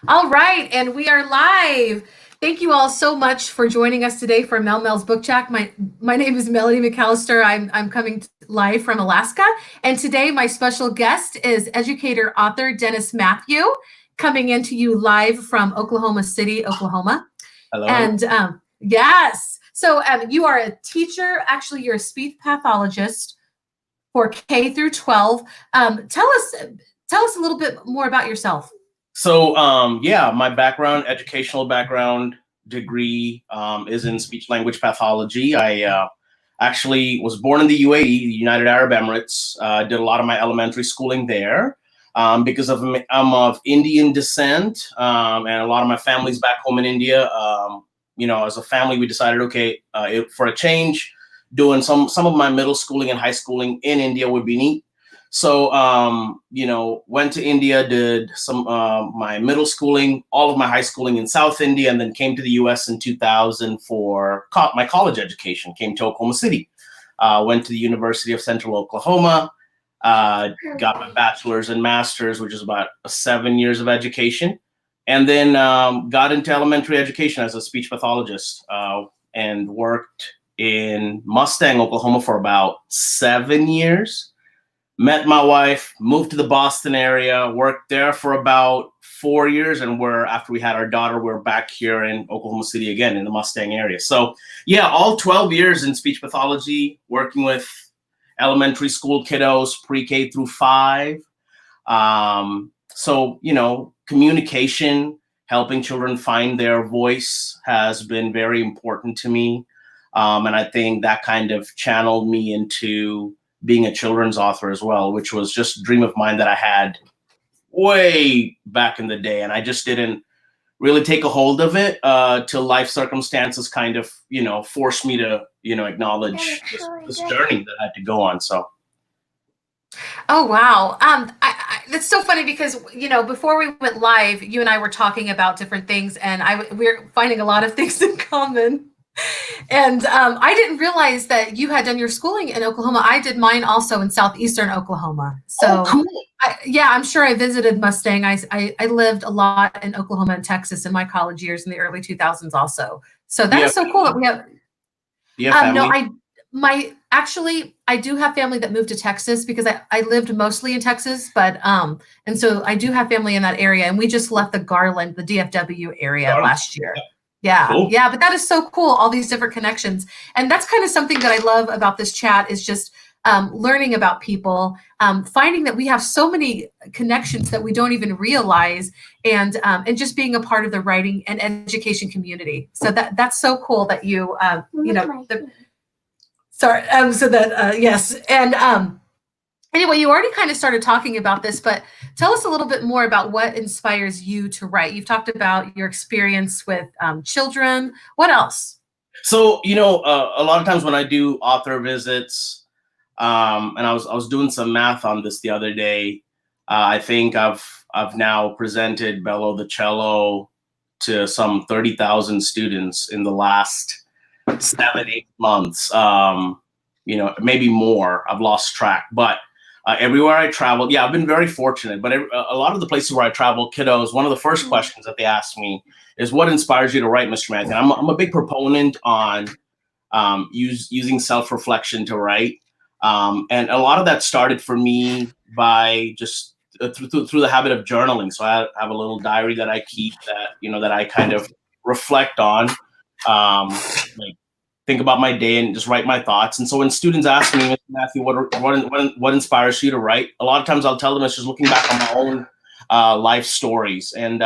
All right, and we are live. Thank you all so much for joining us today for Mel's Book Chat. My name is Melody McAllister. I'm coming live from Alaska, and today my special guest is educator author Dennis Mathew, coming into you live from Oklahoma City, Oklahoma. Hello, hello. And yes, so you are a teacher. Actually, you're a speech pathologist for K through 12. Tell us a little bit more about yourself. Yeah, my background, educational background degree is in speech language pathology. I actually was born in the UAE, the United Arab Emirates. Did a lot of my elementary schooling there because I'm of Indian descent, and a lot of my family's back home in India. As a family, we decided, okay, for a change, doing some of my middle schooling and high schooling in India would be neat. So, went to India, did some my middle schooling, all of my high schooling in South India, and then came to the U.S. in 2000 for my college education. Came to Oklahoma City, went to the University of Central Oklahoma, got my bachelor's and master's, which is about 7 years of education, and then got into elementary education as a speech pathologist and worked in Mustang, Oklahoma for about 7 years. Met my wife, moved to the Boston area, worked there for about 4 years, and after we had our daughter, we're back here in Oklahoma City again in the Mustang area. So yeah, all 12 years in speech pathology, working with elementary school kiddos, pre-K through 5. Communication, helping children find their voice has been very important to me. And I think that kind of channeled me into being a children's author as well, which was just a dream of mine that I had way back in the day. And I just didn't really take a hold of it till life circumstances kind of, forced me to, acknowledge this journey that I had to go on. So. Oh wow, that's so funny because before we went live, you and I were talking about different things, and we're finding a lot of things in common. And I didn't realize that you had done your schooling in Oklahoma. I did mine also in southeastern Oklahoma. So, cool. I'm sure I visited Mustang. I lived a lot in Oklahoma and Texas in my college years in the early 2000s also. So that is so cool that we have. No, I do have family that moved to Texas because I lived mostly in Texas, but and so I do have family in that area, and we just left the Garland, the DFW area last year. Yeah. Cool. Yeah. But that is so cool. All these different connections. And that's kind of something that I love about this chat is just learning about people, finding that we have so many connections that we don't even realize, and just being a part of the writing and education community. So that's so cool that you, yes. And anyway, you already kind of started talking about this, but tell us a little bit more about what inspires you to write. You've talked about your experience with children. What else? So, a lot of times when I do author visits, and I was doing some math on this the other day, I think I've now presented Bello the Cello to some 30,000 students in the last 7-8 months. Maybe more. I've lost track, but everywhere I traveled, I've been very fortunate, but a lot of the places where I travel, kiddos, one of the first questions that they ask me is, what inspires you to write, Mr. Mathew? I'm a big proponent on using self-reflection to write. And a lot of that started for me by just through the habit of journaling. So I have a little diary that I keep that I kind of reflect on, think about my day and just write my thoughts. And so when students ask me, Mr. Mathew, what inspires you to write? A lot of times I'll tell them it's just looking back on my own life stories. And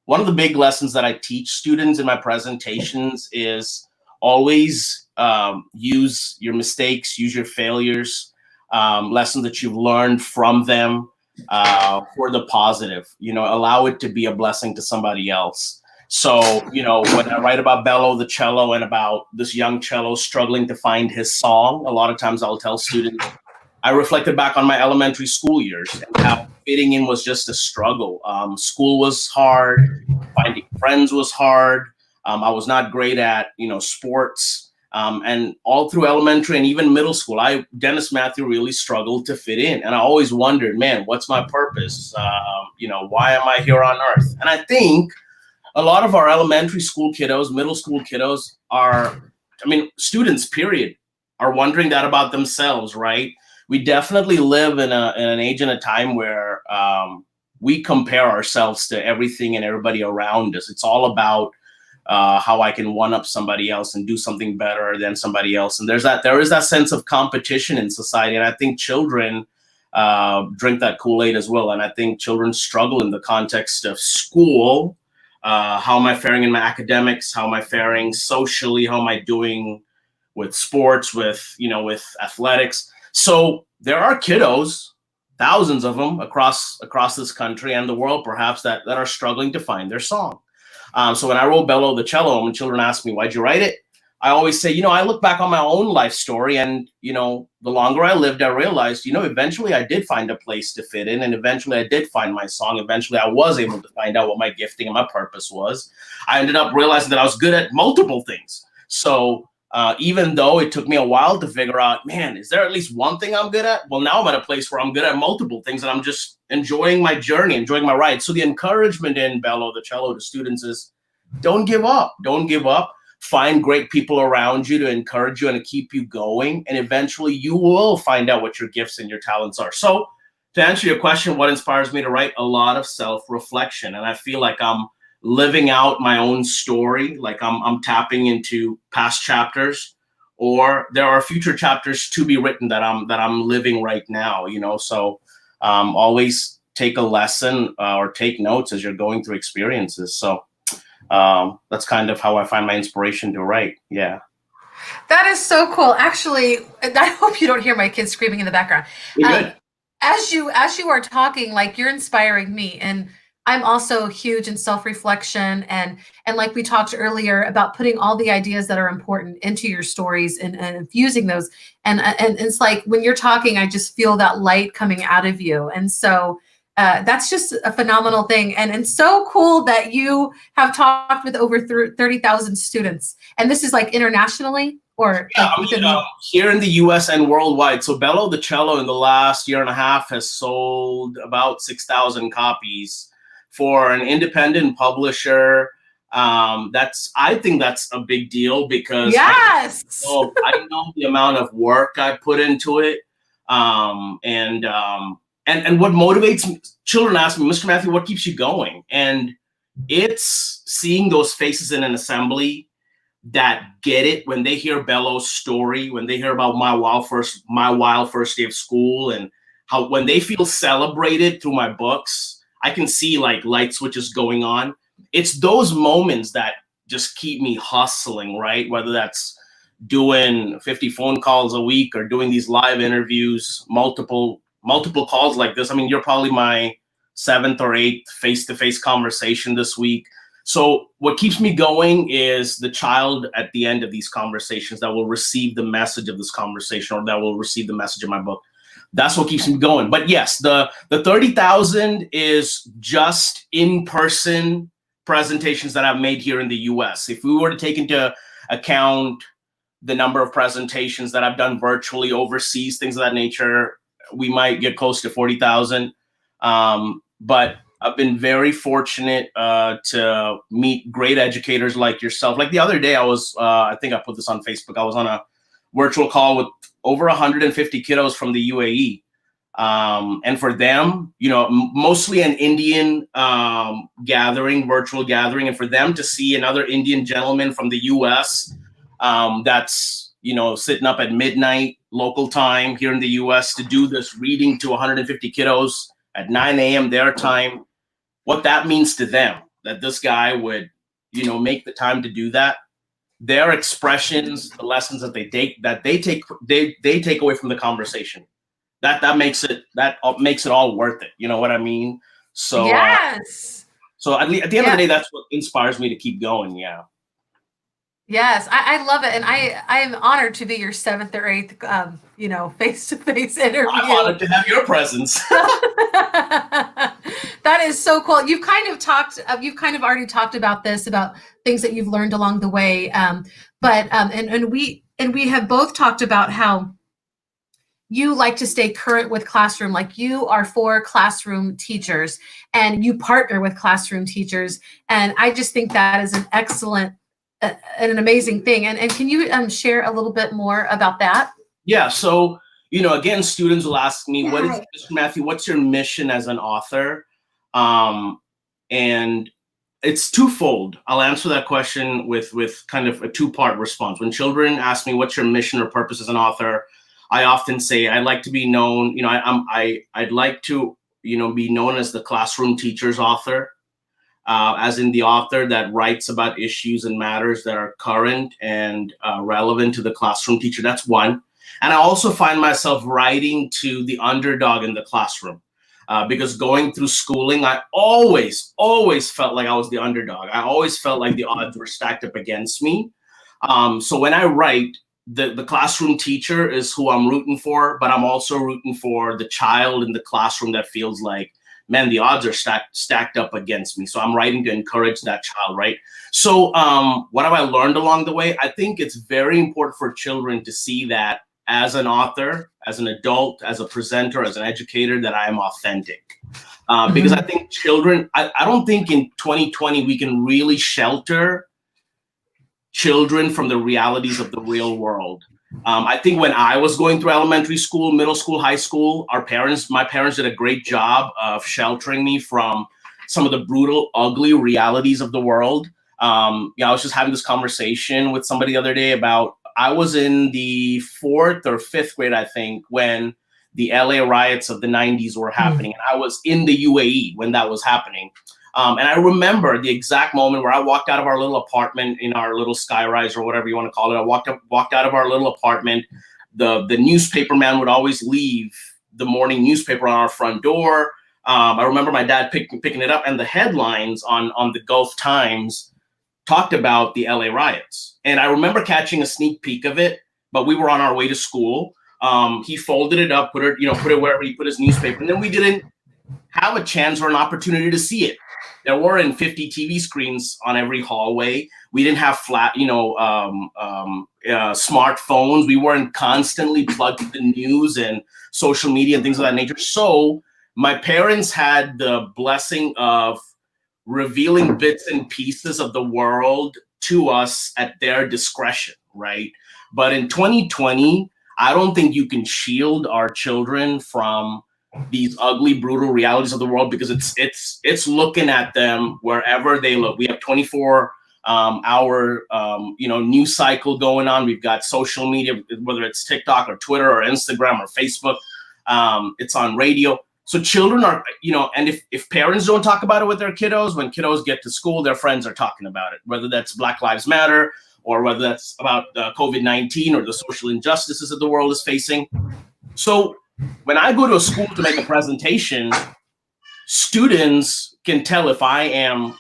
one of the big lessons that I teach students in my presentations is always use your mistakes, use your failures, lessons that you've learned from them for the positive. Allow it to be a blessing to somebody else. So, when I write about Bello the cello and about this young cello struggling to find his song, a lot of times I'll tell students, I reflected back on my elementary school years and how fitting in was just a struggle. School was hard, finding friends was hard. I was not great at, sports. And all through elementary and even middle school, Dennis Mathew really struggled to fit in. And I always wondered, man, what's my purpose? Why am I here on earth? And I think a lot of our elementary school kiddos, middle school kiddos students, period, are wondering that about themselves, right? We definitely live in an age and a time where we compare ourselves to everything and everybody around us. It's all about how I can one up somebody else and do something better than somebody else. And there is that sense of competition in society. And I think children drink that Kool-Aid as well. And I think children struggle in the context of school. How am I faring in my academics? How am I faring socially? How am I doing with sports, with athletics? So there are kiddos, thousands of them across this country and the world, perhaps, that are struggling to find their song. So when I wrote Bello the Cello, when children ask me, why'd you write it? I always say, I look back on my own life story, and, the longer I lived, I realized, eventually I did find a place to fit in, and eventually I did find my song. Eventually I was able to find out what my gifting and my purpose was. I ended up realizing that I was good at multiple things. So even though it took me a while to figure out, man, is there at least one thing I'm good at? Well, now I'm at a place where I'm good at multiple things, and I'm just enjoying my journey, enjoying my ride. So the encouragement in Bello the Cello to students is, don't give up. Don't give up. Find great people around you to encourage you and to keep you going. And eventually you will find out what your gifts and your talents are. So to answer your question, what inspires me to write? A lot of self-reflection. And I feel like I'm living out my own story, like I'm tapping into past chapters, or there are future chapters to be written that I'm living right now, So always take a lesson or take notes as you're going through experiences. So that's kind of how I find my inspiration to write. Yeah. That is so cool. Actually, I hope you don't hear my kids screaming in the background. You're good. As you are talking, like, you're inspiring me, and I'm also huge in self-reflection and like we talked earlier about putting all the ideas that are important into your stories and infusing those. And it's like when you're talking, I just feel that light coming out of you. And so that's just a phenomenal thing. And so cool that you have talked with over 30,000 students. And this is like internationally, or here in the US and worldwide. So Bello the Cello in the last year and a half has sold about 6,000 copies for an independent publisher. I think that's a big deal, because yes, I know the amount of work I put into it. And what motivates me, children ask me, Mr. Mathew, what keeps you going? And it's seeing those faces in an assembly that get it when they hear Bello's story, when they hear about my wild first day of school, and how when they feel celebrated through my books, I can see like light switches going on. It's those moments that just keep me hustling, right? Whether that's doing 50 phone calls a week or doing these live interviews, multiple calls like this. I mean, you're probably my 7th or 8th face-to-face conversation this week. So what keeps me going is the child at the end of these conversations that will receive the message of this conversation, or that will receive the message of my book. That's what keeps me going. But yes, the 30,000 is just in-person presentations that I've made here in the US. If we were to take into account the number of presentations that I've done virtually overseas, things of that nature, we might get close to 40,000. But I've been very fortunate to meet great educators like yourself. Like the other day, I think I put this on Facebook. I was on a virtual call with over 150 kiddos from the UAE. And for them, mostly an Indian virtual gathering. And for them to see another Indian gentleman from the US that's, sitting up at midnight local time here in the US to do this reading to 150 kiddos at 9 a.m. their time, what that means to them, that this guy would, make the time to do that. Their expressions, the lessons that they take away from the conversation, that makes it all worth it. You know what I mean? So yes. So at the end of the day, that's what inspires me to keep going. Yeah. Yes, I love it, and I am honored to be your 7th or 8th, face-to-face interview. I'm honored to have your presence. That is so cool. You've kind of already talked about this, about things that you've learned along the way. And we have both talked about how you like to stay current with classroom, like you are for classroom teachers and you partner with classroom teachers. And I just think that is an excellent and an amazing thing. And can you share a little bit more about that? Yeah. So, again, students will ask me, Mr. Mathew, what's your mission as an author? And it's twofold. I'll answer that question with kind of a two-part response. When children ask me, what's your mission or purpose as an author? I often say I'd like to be known, I'd like to, be known as the classroom teacher's author, as in the author that writes about issues and matters that are current and relevant to the classroom teacher. That's one. And I also find myself writing to the underdog in the classroom, because going through schooling, I always felt like I was the underdog. I always felt like the odds were stacked up against me. So when I write, the classroom teacher is who I'm rooting for, but I'm also rooting for the child in the classroom that feels like, man, the odds are stacked up against me. So I'm writing to encourage that child, right? So what have I learned along the way? I think it's very important for children to see that as an author, as an adult, as a presenter, as an educator, that I am authentic. Because I think children, I don't think in 2020 we can really shelter children from the realities of the real world. I think when I was going through elementary school, middle school, high school, my parents did a great job of sheltering me from some of the brutal, ugly realities of the world. I was just having this conversation with somebody the other day about, I was in the 4th or 5th grade, I think, when the LA riots of the 90s were happening. And I was in the UAE when that was happening. And I remember the exact moment where I walked out of our little apartment in our little skyrise, or whatever you want to call it. I walked out of our little apartment. The newspaper man would always leave the morning newspaper on our front door. I remember my dad picking it up, and the headlines on the Gulf Times talked about the LA riots. And I remember catching a sneak peek of it, but we were on our way to school. He folded it up, put it wherever he put his newspaper, and then we didn't have a chance or an opportunity to see it. There weren't 50 TV screens on every hallway. We didn't have smartphones. We weren't constantly plugged into news and social media and things of that nature. So my parents had the blessing of revealing bits and pieces of the world to us at their discretion, right? But in 2020, I don't think you can shield our children from these ugly, brutal realities of the world, because it's looking at them wherever they look. We have 24-hour news cycle going on. We've got social media, whether it's TikTok or Twitter or Instagram or Facebook. It's on radio. So children are, and if parents don't talk about it with their kiddos, when kiddos get to school, their friends are talking about it, whether that's Black Lives Matter or whether that's about COVID-19 or the social injustices that the world is facing. So when I go to a school to make a presentation, students can tell if I am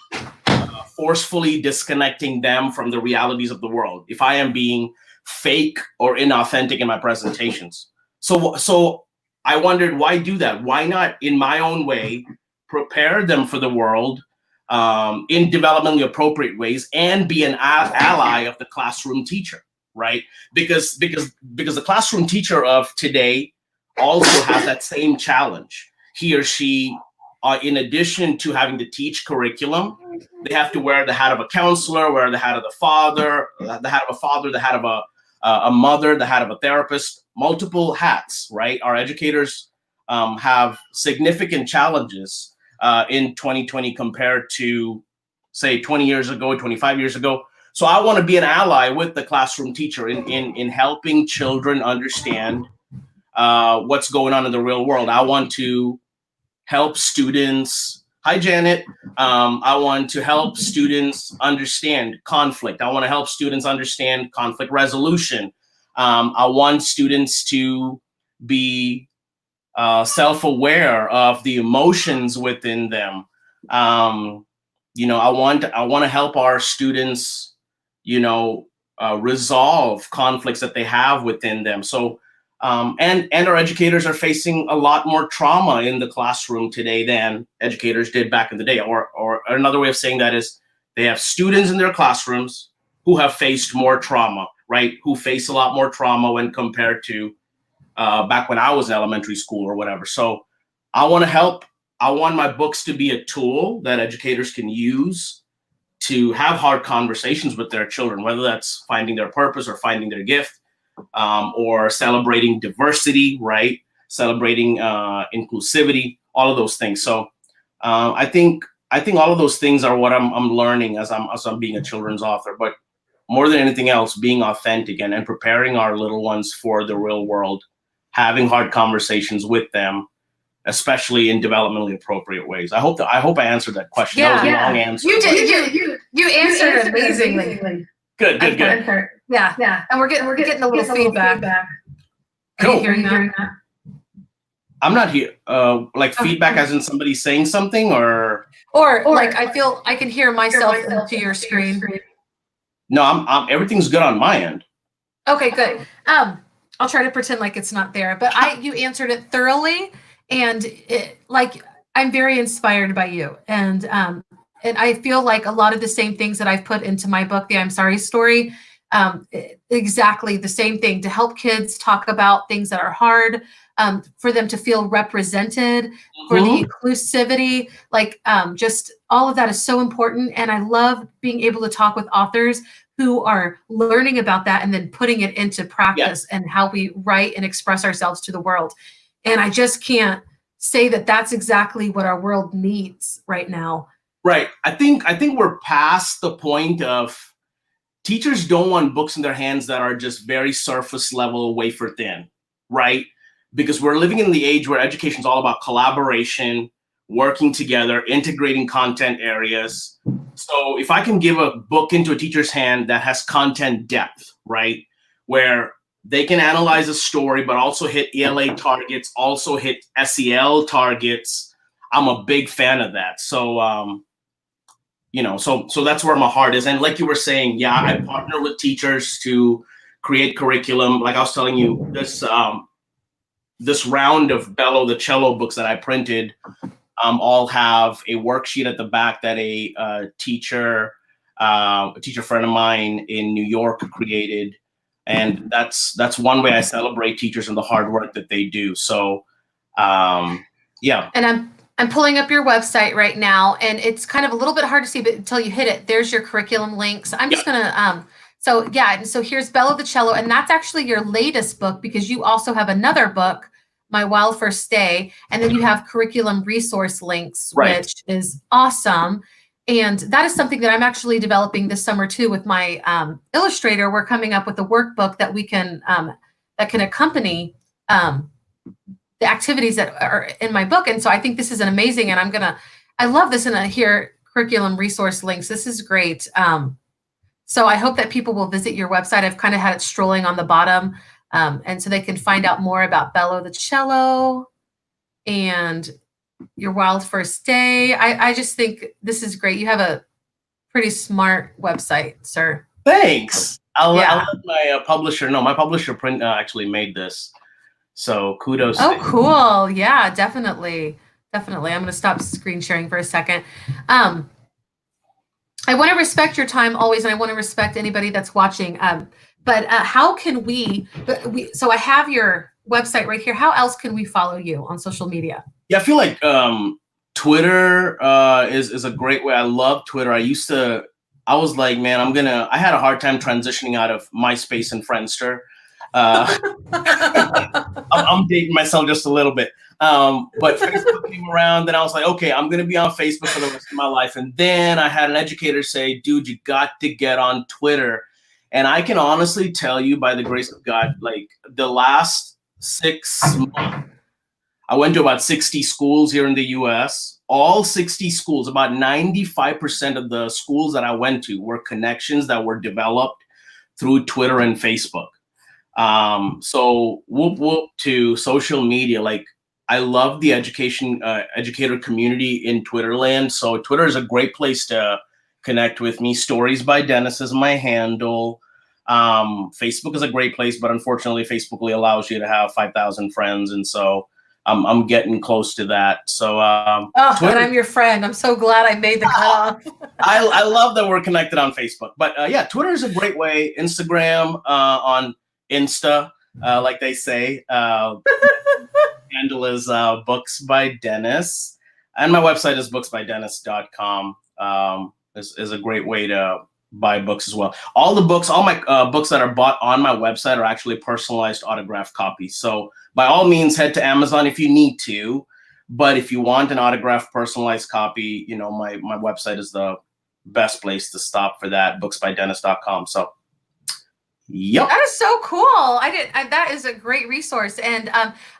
forcefully disconnecting them from the realities of the world, if I am being fake or inauthentic in my presentations. So I wondered, why do that? Why not, in my own way, prepare them for the world in developmentally appropriate ways and be an ally of the classroom teacher, right? Because the classroom teacher of today also has that same challenge. He or she, in addition to having to teach curriculum, they have to wear the hat of a counselor, wear the hat of the father, the hat of a father, the hat of a mother, the hat of a therapist, multiple hats, right? Our educators have significant challenges in 2020 compared to, say, 20 years ago, 25 years ago. So I want to be an ally with the classroom teacher in helping children understand what's going on in the real world. I want to help students. Hi, Janet. I want to help students understand conflict. I want to help students understand conflict resolution. I want students to be self-aware of the emotions within them. I want to help our students, resolve conflicts that they have within them. So And our educators are facing a lot more trauma in the classroom today than educators did back in the day. Or another way of saying that is they have students in their classrooms who have faced more trauma, right? Who face a lot more trauma when compared to back when I was in elementary school or whatever. So I want to help. I want my books to be a tool that educators can use to have hard conversations with their children, whether that's finding their purpose or finding their gift, or celebrating diversity, right? Celebrating inclusivity, all of those things. So I think all of those things are what I'm learning as I'm being a children's author. But more than anything else, being authentic and preparing our little ones for the real world, having hard conversations with them, especially in developmentally appropriate ways. I hope I answered that question. Yeah, that was a long answer. You did. You answered amazingly. Good. Yeah. And we're getting a little feedback. Cool. Are you hearing that? I'm not here. Like feedback as in somebody saying something, or like I feel I can hear myself into your screen. No, I'm everything's good on my end. Okay, good. I'll try to pretend like it's not there, but you answered it thoroughly, and I'm very inspired by you, and I feel like a lot of the same things that I've put into my book, The I'm Sorry Story, exactly the same thing, to help kids talk about things that are hard, for them to feel represented, for the inclusivity, just all of that is so important. And I love being able to talk with authors who are learning about that and then putting it into practice and how we write and express ourselves to the world. And I just can't say that that's exactly what our world needs right now. Right. I think we're past the point of teachers don't want books in their hands that are just very surface level, wafer thin, right? Because we're living in the age where education is all about collaboration, working together, integrating content areas. So if I can give a book into a teacher's hand that has content depth, right, where they can analyze a story, but also hit ELA targets, also hit SEL targets, I'm a big fan of that. So, so that's where my heart is. And like you were saying, I partner with teachers to create curriculum. Like I was telling you, this round of Bello, the cello books that I printed, all have a worksheet at the back that a teacher friend of mine in New York created. And that's one way I celebrate teachers and the hard work that they do. So, yeah. And I'm pulling up your website right now, and it's kind of a little bit hard to see, but until you hit it, there's your curriculum links. I'm just gonna, so here's Bello the Cello, and that's actually your latest book, because you also have another book, My Wild First Day, and then you have curriculum resource links, which is awesome. And that is something that I'm actually developing this summer too with my illustrator. We're coming up with a workbook that we can that can accompany the activities that are in my book. And so I think this is an amazing, and I love this, and here curriculum resource links. This is great. So I hope that people will visit your website. I've kind of had it strolling on the bottom, and so they can find out more about Bello the Cello and Your Wild First Day. I just think this is great. You have a pretty smart website, sir. Thanks. I'll let my publisher know. My publisher print actually made this. So kudos. Oh, cool. Yeah, definitely. I'm going to stop screen sharing for a second. I want to respect your time always, and I want to respect anybody that's watching. But how can so I have your website right here. How else can we follow you on social media? Yeah, I feel like Twitter is a great way. I love Twitter. I was like, man, I had a hard time transitioning out of MySpace and Friendster. I'm dating myself just a little bit. But Facebook came around, then I was like, okay, I'm going to be on Facebook for the rest of my life. And then I had an educator say, dude, you got to get on Twitter. And I can honestly tell you, by the grace of God, like the last 6 months, I went to about 60 schools here in the US. All 60 schools, about 95% of the schools that I went to were connections that were developed through Twitter and Facebook. So whoop whoop to social media. Like I love the educator community in Twitter land. So Twitter is a great place to connect with me. Stories by Dennis is my handle. Facebook is a great place, but unfortunately, Facebook only allows you to have 5,000 friends, and so I'm getting close to that. So, and I'm your friend. I'm so glad I made the cutoff. I love that we're connected on Facebook, but yeah, Twitter is a great way. Instagram, on Insta, like they say. Handle is Books by Dennis, and my website is booksbydennis.com. Is a great way to buy books as well. All my books that are bought on my website are actually personalized autographed copies. So by all means, head to Amazon if you need to. But if you want an autographed personalized copy, my website is the best place to stop for that, booksbydennis.com. So, yep. That is so cool. That is a great resource. And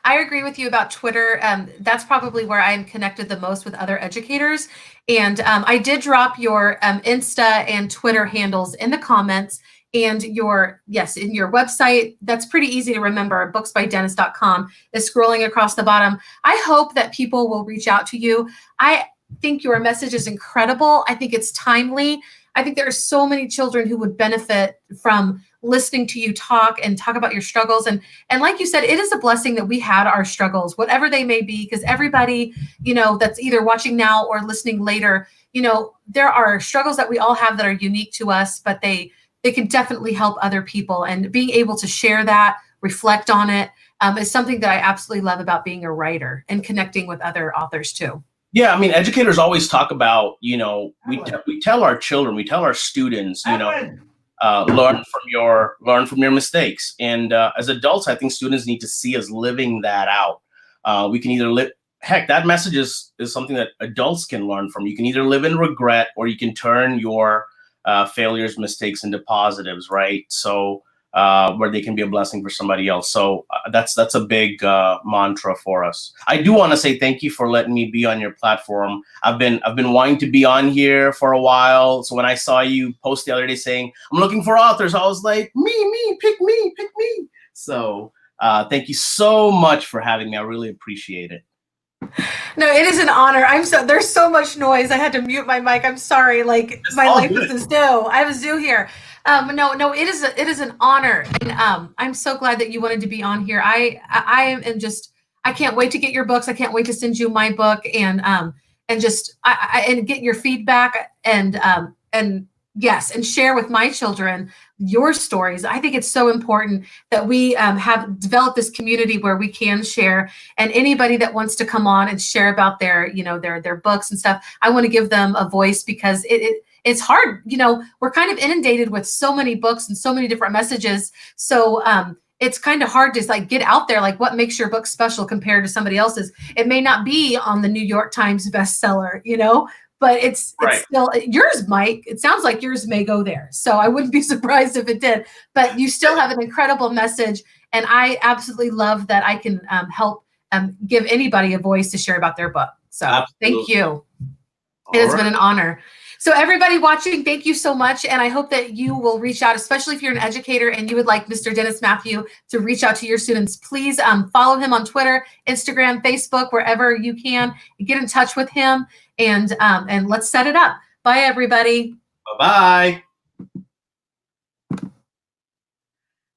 I agree with you about Twitter. That's probably where I'm connected the most with other educators. And I did drop your Insta and Twitter handles in the comments, and in your website. That's pretty easy to remember. Booksbydennis.com is scrolling across the bottom. I hope that people will reach out to you. I think your message is incredible. I think it's timely. I think there are so many children who would benefit from listening to you talk about your struggles. And like you said, it is a blessing that we had our struggles, whatever they may be, because everybody, that's either watching now or listening later, there are struggles that we all have that are unique to us, but they can definitely help other people. And being able to share that, reflect on it, is something that I absolutely love about being a writer and connecting with other authors too. Yeah, I mean, educators always talk about, we tell our children, we tell our students, learn from your mistakes. And as adults, I think students need to see us living that out. We can either live. Heck, that message is something that adults can learn from. You can either live in regret, or you can turn your failures, mistakes into positives, right? So where they can be a blessing for somebody else. So that's a big mantra for us. I do want to say thank you for letting me be on your platform. I've been wanting to be on here for a while. So when I saw you post the other day saying I'm looking for authors, I was like, pick me. So thank you so much for having me. I really appreciate it. No, it is an honor. There's so much noise. I had to mute my mic. I'm sorry. Like, my life is a zoo. I have a zoo here. No, it is an honor. And I'm so glad that you wanted to be on here. I can't wait to get your books. I can't wait to send you my book and get your feedback and share with my children your stories. I think it's so important that we have developed this community where we can share, and anybody that wants to come on and share about their books and stuff, I want to give them a voice, because it's hard. We're kind of inundated with so many books and so many different messages. So it's kind of hard to get out there, what makes your book special compared to somebody else's. It may not be on the New York Times bestseller, but it's still yours, Mike. It sounds like yours may go there. So I wouldn't be surprised if it did, but you still have an incredible message. And I absolutely love that I can help give anybody a voice to share about their book. So Absolutely. Thank you. It has been an honor. So everybody watching, thank you so much. And I hope that you will reach out, especially if you're an educator and you would like Mr. Dennis Mathew to reach out to your students. Please follow him on Twitter, Instagram, Facebook, wherever you can. Get in touch with him, and let's set it up. Bye, everybody. Bye-bye.